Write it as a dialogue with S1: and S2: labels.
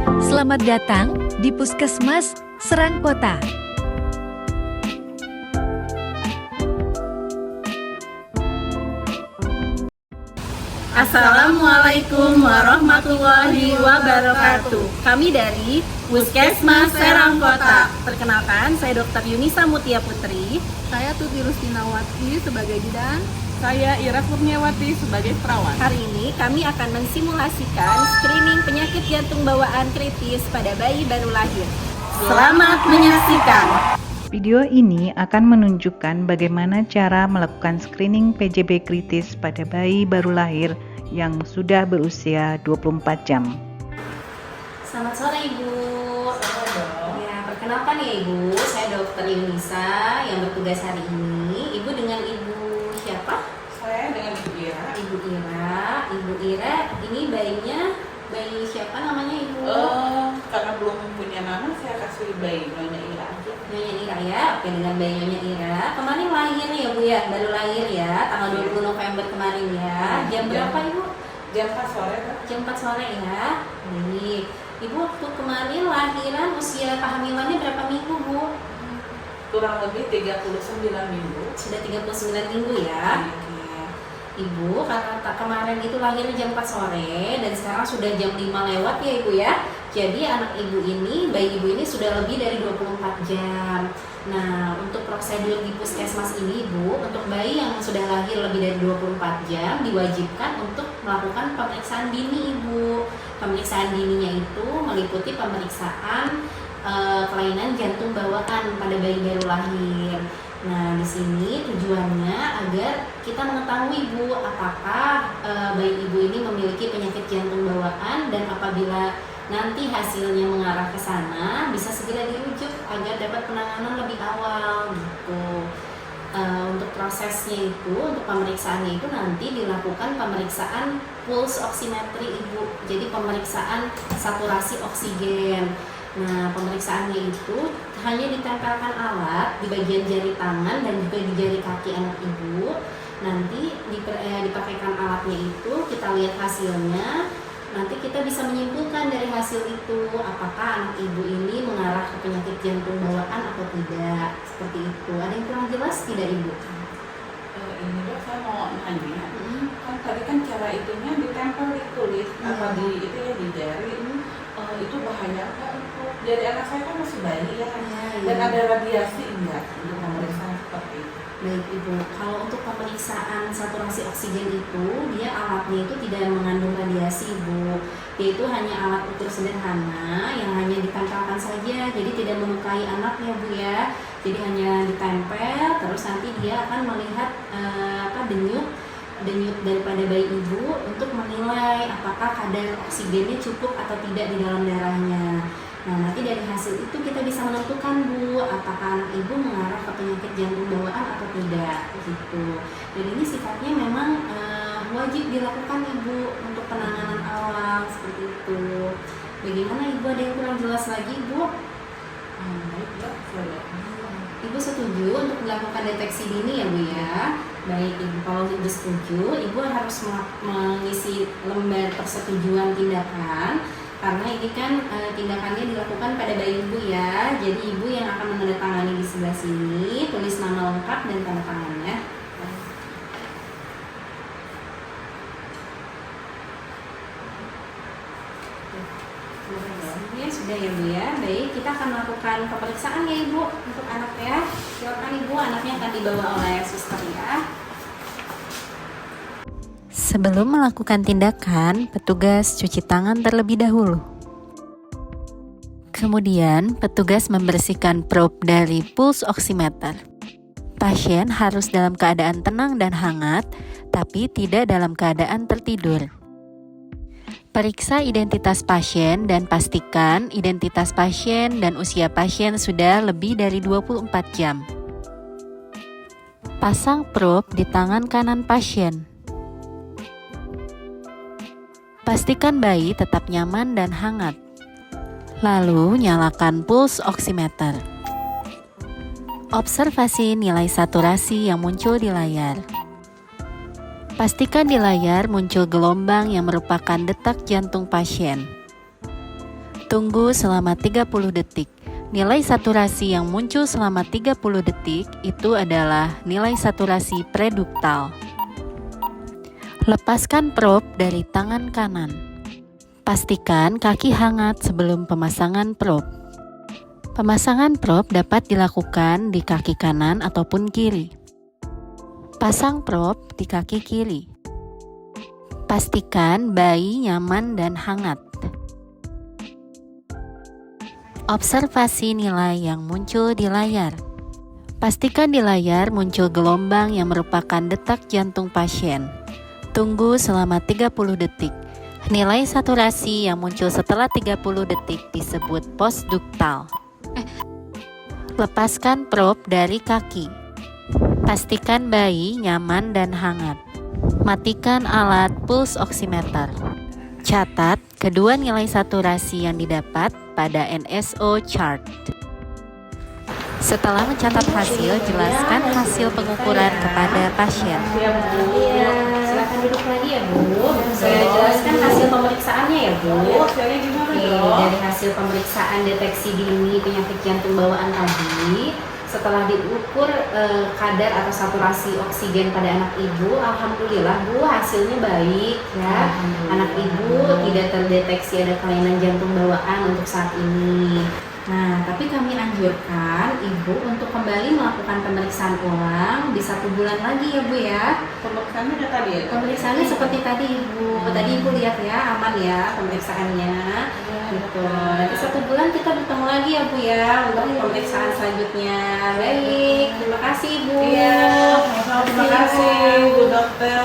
S1: Selamat datang di Puskesmas Serang Kota.
S2: Assalamualaikum warahmatullahi wabarakatuh. Kami dari Puskesmas Serang Kota. Perkenalkan, saya Dr. Yunisa Mutia Putri.
S3: Saya Tuti Rustinawati sebagai bidan.
S4: Saya Ira Kurniawati sebagai perawat.
S2: Hari ini kami akan mensimulasikan screening penyakit jantung bawaan kritis pada bayi baru lahir. Selamat menyaksikan.
S5: Video ini akan menunjukkan bagaimana cara melakukan screening PJB kritis pada bayi baru lahir yang sudah berusia 24 jam.
S2: Selamat sore Ibu. Ya, perkenalkan ya Ibu, saya Dr. Yunisa yang bertugas hari ini. Ibu dengan Ibu siapa?
S4: Saya dengan Ibu Ira.
S2: Ibu Ira, ini bayinya bayi siapa namanya Ibu?
S4: Karena belum mempunyai nama, saya kasih bayi Nyonya Ira aja.
S2: Nyonya Ira ya, oke, dengan bayi Nyonya Ira. Kemarin lahir ya Bu ya, baru lahir ya, tanggal 20 November kemarin ya. Jam berapa Ibu?
S4: Jam 4 sore, Kak.
S2: Jam 4 sore ya. Baik. Ibu waktu kemarin lahiran usia kehamilannya berapa minggu Bu?
S4: Kurang lebih 39 minggu.
S2: Sudah 39 minggu ya. Oke. Ibu, karena kemarin itu lahirnya jam 4 sore dan sekarang sudah jam 5 lewat ya Ibu ya. Jadi anak Ibu ini, bayi Ibu ini sudah lebih dari 24 jam. Nah, untuk prosedur di puskesmas ini Ibu, untuk bayi yang sudah lahir lebih dari 24 jam diwajibkan untuk melakukan pemeriksaan dini Ibu. Pemeriksaan dininya itu meliputi pemeriksaan kelainan jantung bawaan pada bayi baru lahir. Nah, di sini tujuannya agar kita mengetahui Bu, apakah bayi Ibu ini memiliki penyakit jantung bawaan, dan apabila nanti hasilnya mengarah ke sana bisa segera dirujuk agar dapat penanganan lebih awal gitu. Untuk prosesnya itu, untuk pemeriksaannya itu nanti dilakukan pemeriksaan pulse oximetry Ibu. Jadi pemeriksaan saturasi oksigen. Nah, pemeriksaannya itu hanya ditempelkan alat di bagian jari tangan dan juga di jari kaki anak Ibu. Nanti dipakaikan alatnya itu, kita lihat hasilnya. Nanti kita bisa menyimpulkan dari hasil itu apakah anak Ibu ini mengarah ke penyakit jantung bawaan atau tidak. Seperti itu. Ada yang kurang jelas tidak Ibu?
S4: Ini Dok, saya mau nanya. Kan tadi kan cara itunya ditempel di kulit, apa di itu ya, di jari. Itu bahaya Kak untuk jari anak saya kan masih bayi ya. Dan ada radiasi enggak untuk pemeriksaan seperti itu?
S2: Baik Ibu, kalau untuk pemeriksaan saturasi oksigen itu, dia alatnya itu tidak mengandung radiasi Ibu. Dia itu hanya alat ukur sederhana yang hanya ditempelkan saja, jadi tidak melukai anaknya Bu ya. Jadi hanya ditempel, terus nanti dia akan melihat denyut daripada bayi Ibu untuk menilai apakah kadar oksigennya cukup atau tidak di dalam darahnya. Nah, nanti dari hasil itu kita bisa menentukan Bu, apakah anak Ibu mengarah ke penyakit jantung bawaan atau tidak gitu. Dan ini sifatnya memang wajib dilakukan Ibu untuk penanganan awal seperti itu. Bagaimana Ibu, ada yang kurang jelas lagi Ibu?
S4: Baik Dok, saya
S2: Ibu setuju untuk melakukan deteksi dini ya Bu ya? Baik Ibu, kalau Ibu setuju, Ibu harus mengisi lembar persetujuan tindakan. Karena ini kan tindakannya dilakukan pada bayi Ibu ya. Jadi Ibu yang akan menandatangani di sebelah sini, tulis nama lengkap dan tanda tangannya. Ya, sudah ya Bu ya. Baik, kita akan melakukan pemeriksaan ya Ibu untuk anak ya. Silakan Ibu, anaknya akan dibawa oleh suster ya.
S1: Sebelum melakukan tindakan, petugas cuci tangan terlebih dahulu. Kemudian, petugas membersihkan probe dari pulse oximeter. Pasien harus dalam keadaan tenang dan hangat, tapi tidak dalam keadaan tertidur. Periksa identitas pasien dan pastikan identitas pasien dan usia pasien sudah lebih dari 24 jam. Pasang probe di tangan kanan pasien. Pastikan bayi tetap nyaman dan hangat. Lalu nyalakan pulse oximeter. Observasi nilai saturasi yang muncul di layar. Pastikan di layar muncul gelombang yang merupakan detak jantung pasien. Tunggu selama 30 detik. Nilai saturasi yang muncul selama 30 detik itu adalah nilai saturasi preduktal. Lepaskan prob dari tangan kanan. Pastikan kaki hangat sebelum pemasangan prob. Pemasangan prob dapat dilakukan di kaki kanan ataupun kiri. Pasang prob di kaki kiri. Pastikan bayi nyaman dan hangat. Observasi nilai yang muncul di layar. Pastikan di layar muncul gelombang yang merupakan detak jantung pasien. Tunggu selama 30 detik. Nilai saturasi yang muncul setelah 30 detik disebut postduktal. Lepaskan prob dari kaki. Pastikan bayi nyaman dan hangat. Matikan alat pulse oximeter. Catat kedua nilai saturasi yang didapat pada NSO chart. Setelah mencatat hasil, jelaskan hasil pengukuran kepada pasien.
S2: Iya, silakan duduk lagi ya Bu. Saya jelaskan hasil pemeriksaannya ya Bu.
S4: Hasilnya gimana
S2: Oke,
S4: dok?
S2: dari hasil pemeriksaan deteksi dini penyakit jantung bawaan tadi, setelah diukur kadar atau saturasi oksigen pada anak ibu, alhamdulillah Bu hasilnya baik ya. Anak ibu tidak terdeteksi ada kelainan jantung bawaan untuk saat ini. Nah, tapi kami anjurkan ibu untuk kembali melakukan pemeriksaan ulang di 1 bulan lagi ya Bu ya.
S4: Pemeriksaannya udah tadi ya?
S2: Pemeriksaannya seperti tadi Ibu. Tadi Ibu lihat ya, aman ya pemeriksaannya. Gitu. Nanti 1 bulan kita bertemu lagi ya Bu ya untuk pemeriksaan selanjutnya. Baik, terima kasih Ibu.
S4: Iya, terima kasih Bu Dokter.